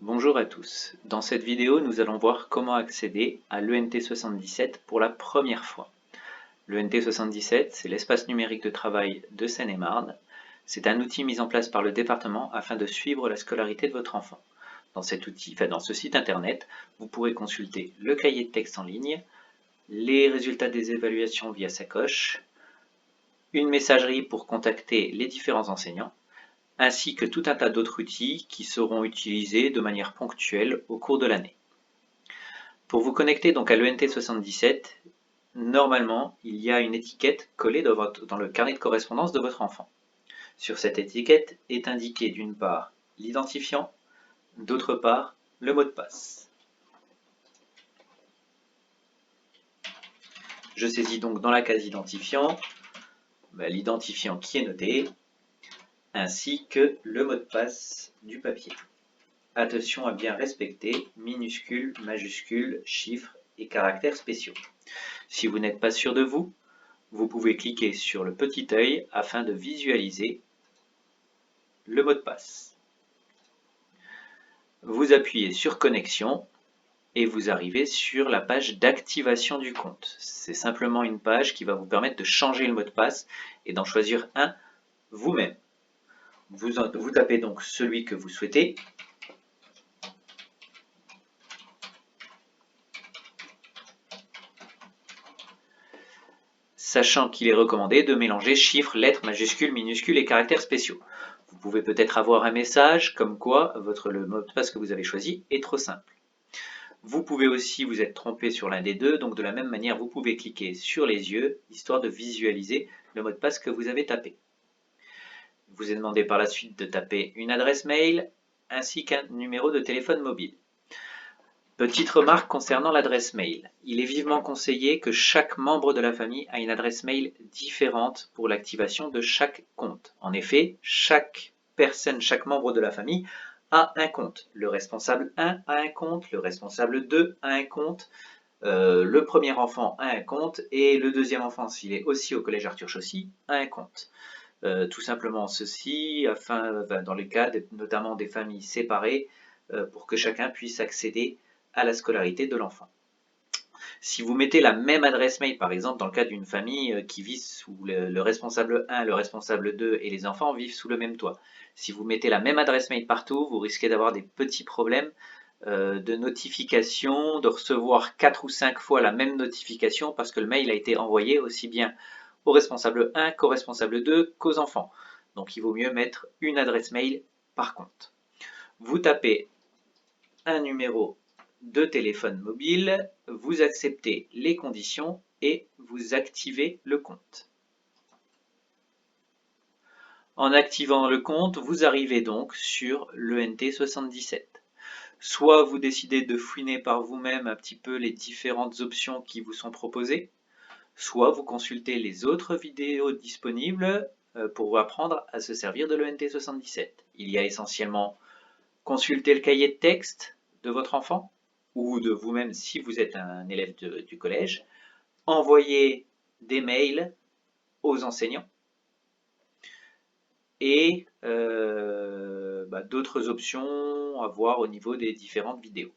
Bonjour à tous. Dans cette vidéo, nous allons voir comment accéder à l'ENT77 pour la première fois. L'ENT77, c'est l'espace numérique de travail de Seine-et-Marne. C'est un outil mis en place par le département afin de suivre la scolarité de votre enfant. Dans ce site internet, vous pourrez consulter le cahier de texte en ligne, les résultats des évaluations via sacoche, une messagerie pour contacter les différents enseignants, ainsi que tout un tas d'autres outils qui seront utilisés de manière ponctuelle au cours de l'année. Pour vous connecter donc à l'ENT77, normalement, il y a une étiquette collée dans le carnet de correspondance de votre enfant. Sur cette étiquette est indiqué d'une part l'identifiant, d'autre part le mot de passe. Je saisis donc dans la case identifiant l'identifiant qui est noté, ainsi que le mot de passe du papier. Attention à bien respecter minuscules, majuscules, chiffres et caractères spéciaux. Si vous n'êtes pas sûr de vous, vous pouvez cliquer sur le petit œil afin de visualiser le mot de passe. Vous appuyez sur Connexion et vous arrivez sur la page d'activation du compte. C'est simplement une page qui va vous permettre de changer le mot de passe et d'en choisir un vous-même. Vous tapez donc celui que vous souhaitez. Sachant qu'il est recommandé de mélanger chiffres, lettres, majuscules, minuscules et caractères spéciaux. Vous pouvez peut-être avoir un message comme quoi le mot de passe que vous avez choisi est trop simple. Vous pouvez aussi vous être trompé sur l'un des deux, donc de la même manière vous pouvez cliquer sur les yeux, histoire de visualiser le mot de passe que vous avez tapé. Vous est demandé par la suite de taper une adresse mail ainsi qu'un numéro de téléphone mobile. Petite remarque concernant l'adresse mail. Il est vivement conseillé que chaque membre de la famille a une adresse mail différente pour l'activation de chaque compte. En effet, chaque membre de la famille a un compte. Le responsable 1 a un compte, le responsable 2 a un compte, le premier enfant a un compte et le deuxième enfant, s'il est aussi au collège Arthur Chaussy, a un compte. Tout simplement ceci, dans les cas notamment des familles séparées, pour que chacun puisse accéder à la scolarité de l'enfant. Si vous mettez la même adresse mail, par exemple dans le cas d'une famille qui vit sous le responsable 1, le responsable 2 et les enfants vivent sous le même toit. Si vous mettez la même adresse mail partout, vous risquez d'avoir des petits problèmes de notification, de recevoir 4 ou 5 fois la même notification parce que le mail a été envoyé aussi bien au responsable 1 qu'au responsable 2 qu'aux enfants. Donc il vaut mieux mettre une adresse mail par compte. Vous tapez un numéro de téléphone mobile, vous acceptez les conditions et vous activez le compte. En activant le compte, vous arrivez donc sur l'ENT77. Soit vous décidez de fouiner par vous-même un petit peu les différentes options qui vous sont proposées, soit vous consultez les autres vidéos disponibles pour apprendre à se servir de l'ENT77. Il y a essentiellement consulter le cahier de texte de votre enfant, ou de vous-même si vous êtes un élève du collège, envoyer des mails aux enseignants et d'autres options à voir au niveau des différentes vidéos.